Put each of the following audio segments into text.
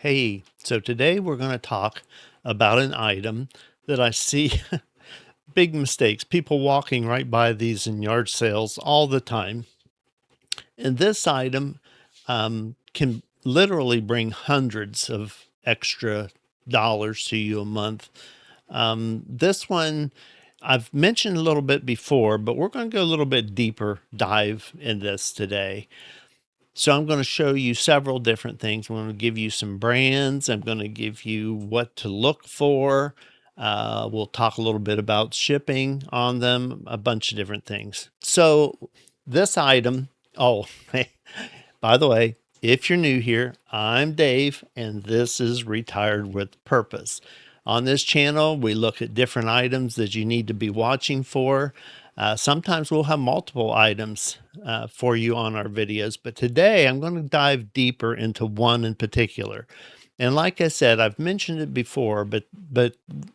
Hey, so today we're going to talk about an item that I see big mistakes. People walking right by these in yard sales all the time. And this item can literally bring hundreds of extra dollars to you a month. This one I've mentioned a little bit before, but we're going to go a little bit deeper dive in this today. So I'm going to show you several different things. I'm going to give you some brands. I'm going to give you what to look for. We'll talk a little bit about shipping on them, a bunch of different things. So this item, oh, by the way, if you're new here, I'm Dave, and this is Retired with Purpose. On this channel, we look at different items that you need to be watching for. Sometimes we'll have multiple items for you on our videos, but today I'm going to dive deeper into one in particular. And like I said, I've mentioned it before, but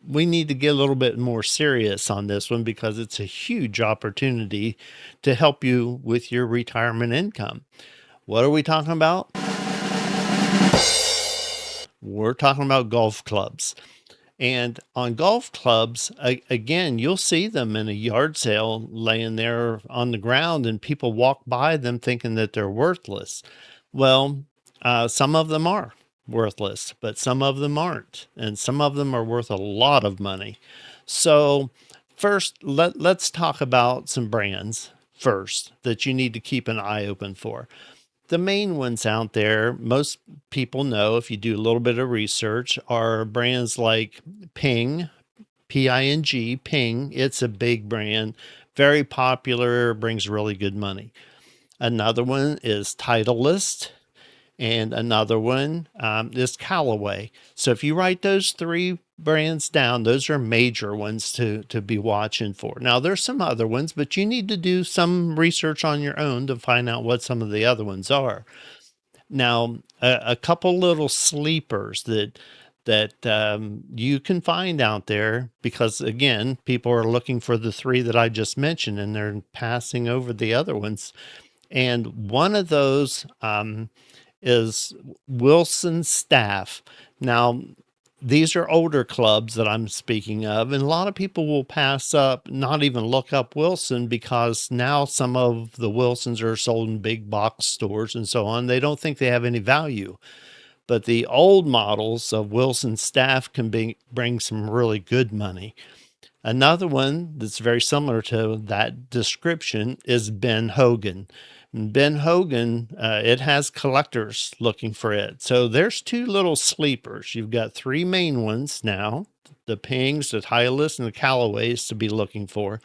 we need to get a little bit more serious on this one because it's a huge opportunity to help you with your retirement income. What are we talking about? We're talking about golf clubs. And on golf clubs, again, you'll see them in a yard sale laying there on the ground, and people walk by them thinking that they're worthless. Well, some of them are worthless, but some of them aren't. And some of them are worth a lot of money. So first, let's talk about some brands first that you need to keep an eye open for. The main ones out there, most people know if you do a little bit of research, are brands like Ping, P-I-N-G, Ping. It's a big brand, very popular, brings really good money. Another one is Titleist, and another one is Callaway. So if you write those three brands down, those are major ones to be watching for. Now, there's some other ones, but you need to do some research on your own to find out what some of the other ones are. Now, a couple little sleepers that you can find out there, because again, people are looking for the three that I just mentioned, and they're passing over the other ones. And one of those is Wilson Staff. Now, these are older clubs that I'm speaking of, and a lot of people will pass up, not even look up Wilson, because now some of the Wilsons are sold in big box stores and so on. They don't think they have any value. But the old models of Wilson Staff can bring some really good money. Another one that's very similar to that description is Ben Hogan. Ben Hogan, it has collectors looking for it. So there's two little sleepers. You've got three main ones now, the Pings, the Titleist, and the Callaways to be looking for.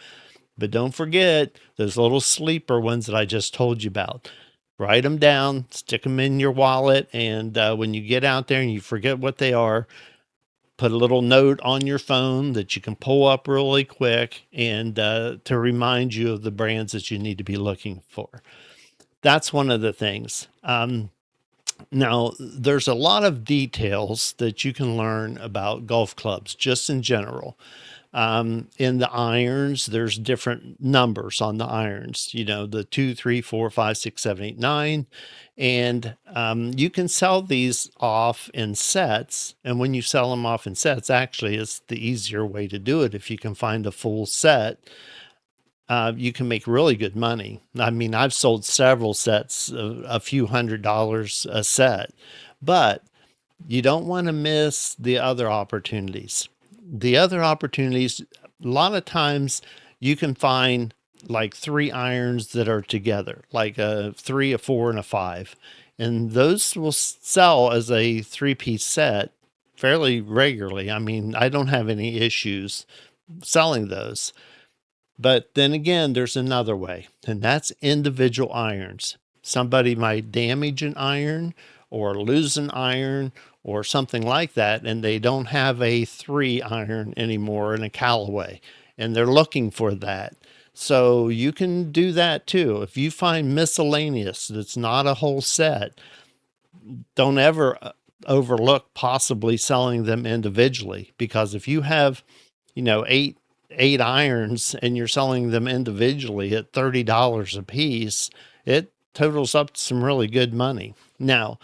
But don't forget those little sleeper ones that I just told you about. Write them down, stick them in your wallet, and when you get out there and you forget what they are, put a little note on your phone that you can pull up really quick and to remind you of the brands that you need to be looking for. That's one of the things. Now, there's a lot of details that you can learn about golf clubs just in general. In the irons, there's different numbers on the irons, you know, the 2, 3, 4, 5, 6, 7, 8, 9. And you can sell these off in sets. And when you sell them off in sets, actually, it's the easier way to do it. If you can find a full set, you can make really good money. I mean, I've sold several sets, a few $100s a set, but you don't want to miss the other opportunities. The other opportunities, a lot of times you can find like three irons that are together, like a 3, a 4, and a 5. And those will sell as a 3-piece set fairly regularly. I mean, I don't have any issues selling those. But then again, there's another way, and that's individual irons. Somebody might damage an iron or lose an iron or something like that, and they don't have a 3 iron anymore in a Callaway, and they're looking for that. So you can do that too. If you find miscellaneous that's not a whole set, don't ever overlook possibly selling them individually, because if you have, you know, eight irons and you're selling them individually at $30 a piece, it totals up to some really good money. Now,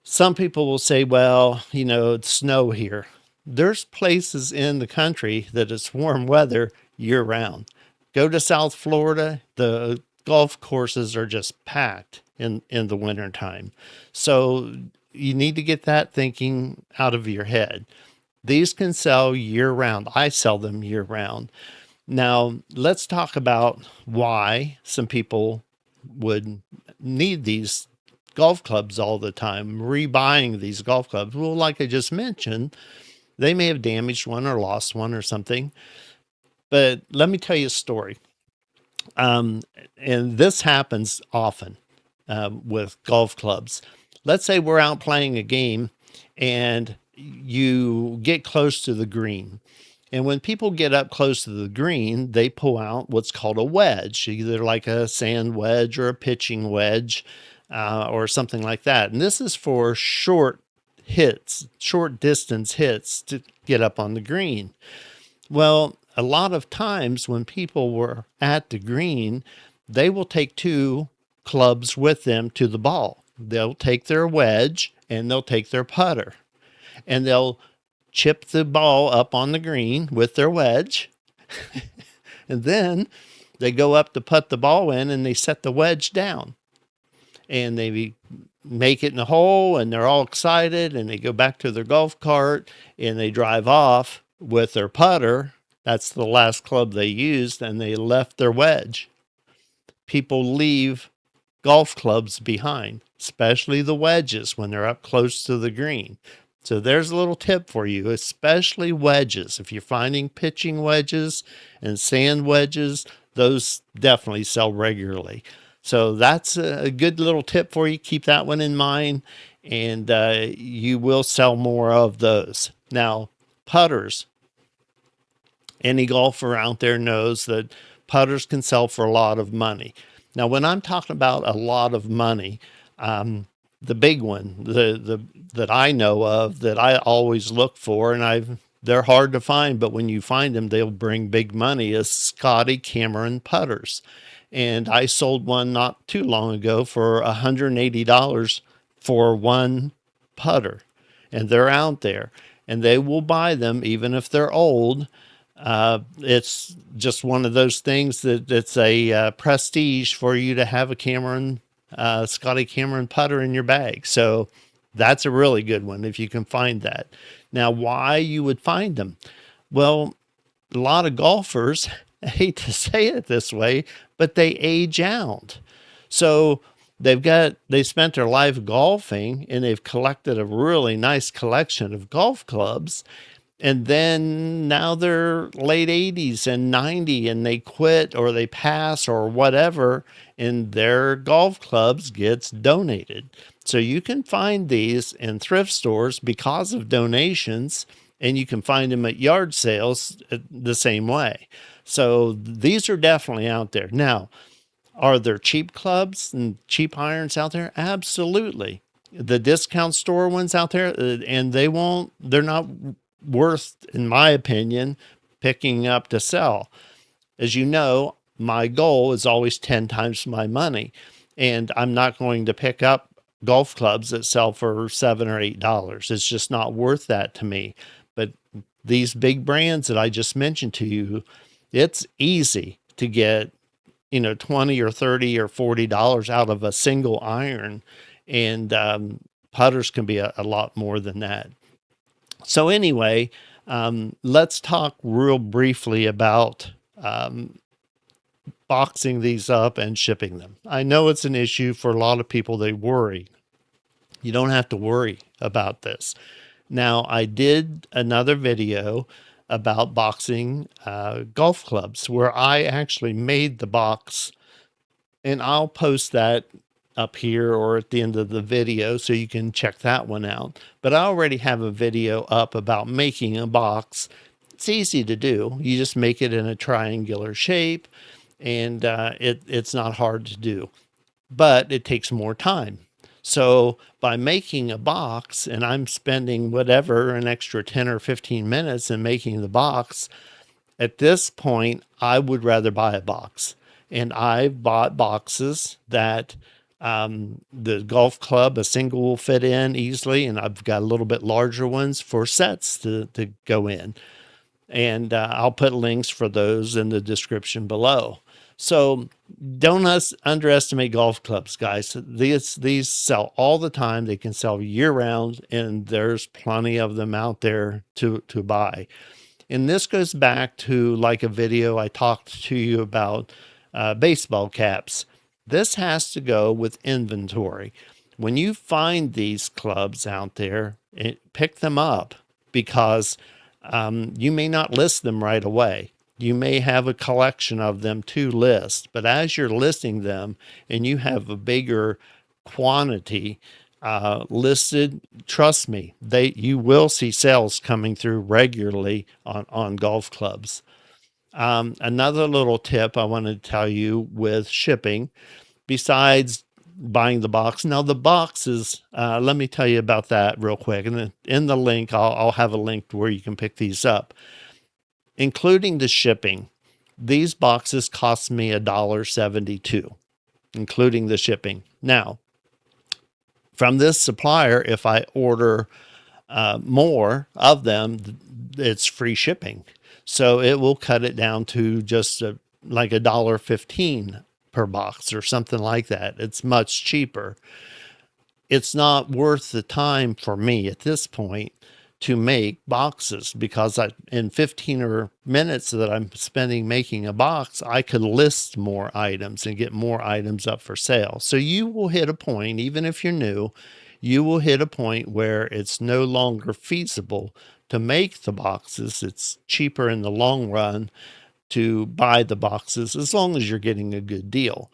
Some people will say, well, it's snow here. There's places in the country that it's warm weather year round. Go to South Florida, the golf courses are just packed in the wintertime. So you need to get that thinking out of your head. These can sell year round. I sell them year round. Now, let's talk about why some people would need these golf clubs all the time, rebuying these golf clubs. Well, like I just mentioned, they may have damaged one or lost one or something. But let me tell you a story. Um, and this happens often with golf clubs. Let's say we're out playing a game and you get close to the green. And when people get up close to the green, they pull out what's called a wedge, either like a sand wedge or a pitching wedge or something like that. And this is for short hits, short distance hits to get up on the green. Well, a lot of times when people were at the green, they will take two clubs with them to the ball. They'll take their wedge and they'll take their putter and they'll chip the ball up on the green with their wedge. And then they go up to put the ball in and they set the wedge down. And they make it in the hole and they're all excited and they go back to their golf cart and they drive off with their putter. That's the last club they used and they left their wedge. People leave golf clubs behind, especially the wedges when they're up close to the green. So there's a little tip for you, especially wedges. If you're finding pitching wedges and sand wedges, those definitely sell regularly. So that's a good little tip for you. Keep that one in mind, and you will sell more of those. Now, putters. Any golfer out there knows that putters can sell for a lot of money. Now, when I'm talking about a lot of money, the big one, the that I know of that I always look for, and they're hard to find, but when you find them, they'll bring big money, is Scotty Cameron putters. And I sold one not too long ago for $180 for one putter. And they're out there and they will buy them even if they're old. It's just one of those things that it's a prestige for you to have a Scotty Cameron putter in your bag. So that's a really good one if you can find that. Now, why you would find them? Well, a lot of golfers, I hate to say it this way, but they age out. So they spent their life golfing and they've collected a really nice collection of golf clubs. And then now they're late 80s and 90 and they quit or they pass or whatever, and their golf clubs gets donated. So you can find these in thrift stores because of donations, and you can find them at yard sales the same way. So these are definitely out there. Now, are there cheap clubs and cheap irons out there? Absolutely. The discount store ones out there, and they're not worth, in my opinion, picking up to sell. As you know, my goal is always 10 times my money, and I'm not going to pick up golf clubs that sell for $7 or $8. It's just not worth that to me. But these big brands that I just mentioned to you, it's easy to get, 20 or 30 or $40 out of a single iron, and putters can be a lot more than that. So anyway, let's talk real briefly about boxing these up and shipping them. I know it's an issue for a lot of people. They worry. You don't have to worry about this. Now, I did another video about boxing golf clubs where I actually made the box, and I'll post that up here or at the end of the video so you can check that one out. But I already have a video up about making a box. It's easy to do. You just make it in a triangular shape, and it's not hard to do, but it takes more time. So by making a box, and I'm spending whatever, an extra 10 or 15 minutes in making the box, at this point, I would rather buy a box. And I've bought boxes that The golf club, a single will fit in easily, and I've got a little bit larger ones for sets to go in. And I'll put links for those in the description below. So don't underestimate golf clubs, guys. These sell all the time. They can sell year round, and there's plenty of them out there to buy. And this goes back to like a video I talked to you about baseball caps. This has to go with inventory. When you find these clubs out there, pick them up, because you may not list them right away. You may have a collection of them to list, but as you're listing them and you have a bigger quantity listed, trust me, you will see sales coming through regularly on golf clubs. Another little tip I want to tell you with shipping, besides buying the box. Now the boxes, let me tell you about that real quick. And then in the link, I'll have a link to where you can pick these up. Including the shipping, these boxes cost me $1.72, including the shipping. Now, from this supplier, if I order more of them, it's free shipping. So it will cut it down to just like $1.15 per box or something like that. It's much cheaper. It's not worth the time for me at this point to make boxes, because in 15 minutes that I'm spending making a box, I could list more items and get more items up for sale. So you will hit a point, even if you're new, you will hit a point where it's no longer feasible to make the boxes. It's cheaper in the long run to buy the boxes, as long as you're getting a good deal.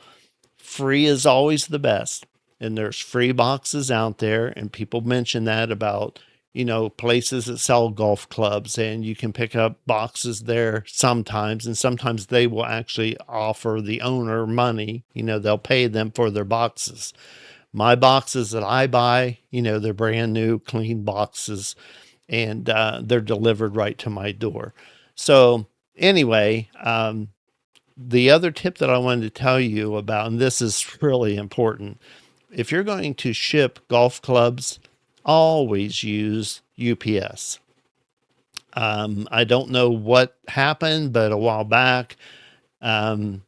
Free is always the best. And there's free boxes out there, and people mention that about, places that sell golf clubs, and you can pick up boxes there sometimes, and sometimes they will actually offer the owner money. They'll pay them for their boxes. My boxes that I buy, they're brand new, clean boxes, and they're delivered right to my door. So anyway, the other tip that I wanted to tell you about, and this is really important, if you're going to ship golf clubs, always use UPS. I don't know what happened, but a while back, USPS,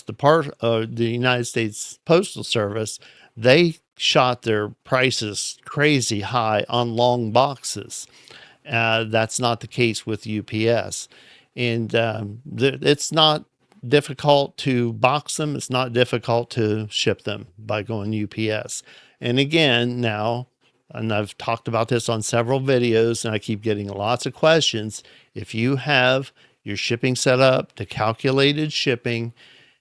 the part of the United States Postal Service, they shot their prices crazy high on long boxes. That's not the case with UPS. And it's not difficult to box them. It's not difficult to ship them by going UPS. And again, now, and I've talked about this on several videos, and I keep getting lots of questions. If you have your shipping set up to calculated shipping,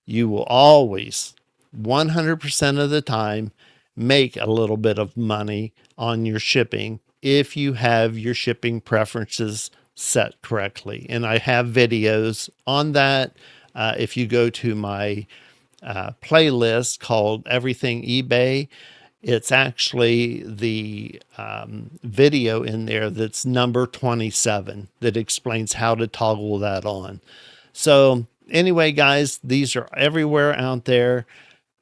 you will always, 100% of the time, make a little bit of money on your shipping if you have your shipping preferences set correctly. And I have videos on that. If you go to my playlist called Everything eBay, it's actually the video in there that's number 27 that explains how to toggle that on. So anyway, guys, these are everywhere out there.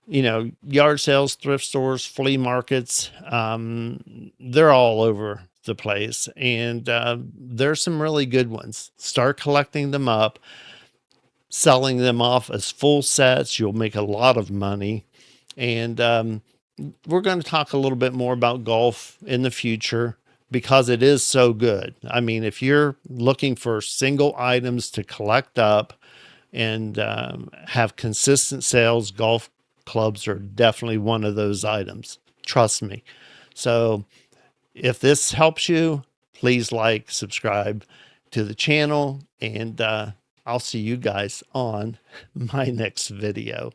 Yard sales, thrift stores, flea markets, they're all over the place. And there's some really good ones. Start collecting them up, selling them off as full sets. You'll make a lot of money. And we're going to talk a little bit more about golf in the future, because it is so good. I mean, if you're looking for single items to collect up and have consistent sales, golf clubs are definitely one of those items. Trust me. So if this helps you, please like, subscribe to the channel, and I'll see you guys on my next video.